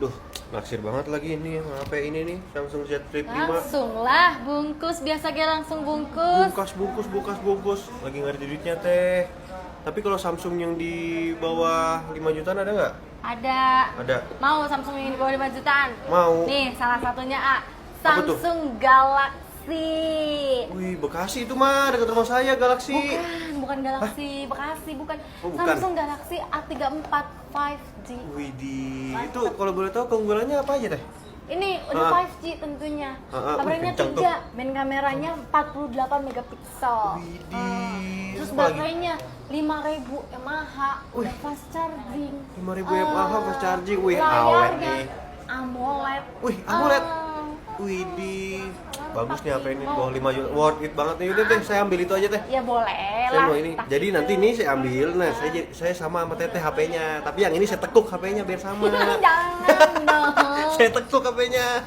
Duh, naksir banget lagi ini HP ini nih, Samsung Z Flip 5. Langsung lah, bungkus. Biasa kayak langsung bungkus. Bungkus. Lagi nggak ada duitnya teh. Tapi kalau Samsung yang di bawah 5 jutaan ada nggak? Ada. Mau Samsung yang di bawah 5 jutaan? Mau. Nih, salah satunya A. Apa tuh? Samsung Galaxy. Wih, Bekasi itu mah, dekat rumah saya Galaxy. Bukan Galaxy Bekasi, bukan. Oh, bukan. Samsung Galaxy A34 5G. Widih, itu Mantap. kalau boleh tahu keunggulannya apa aja teh? Ini udah Ah. 5G tentunya. Ah, Kameranya kencang 3, main kameranya 48 megapiksel. Widih. Terus Apa lagi? baterainya 5000 mAh, Wih. udah fast charging. 5000 mAh fast charging. Wih, awet layarnya nih. AMOLED. Wih, AMOLED. Ah. Widih. Bagus nih HP ini, bawah 5 juta. Worth it banget nih. Udah deh, saya ambil itu aja teh. Ya boleh Saya lah. mau ini. Jadi nanti ini saya ambil. Nah, saya sama Teteh HP-nya. Tapi yang ini saya tekuk HP-nya biar sama. Jangan dong. Saya tekuk HP-nya.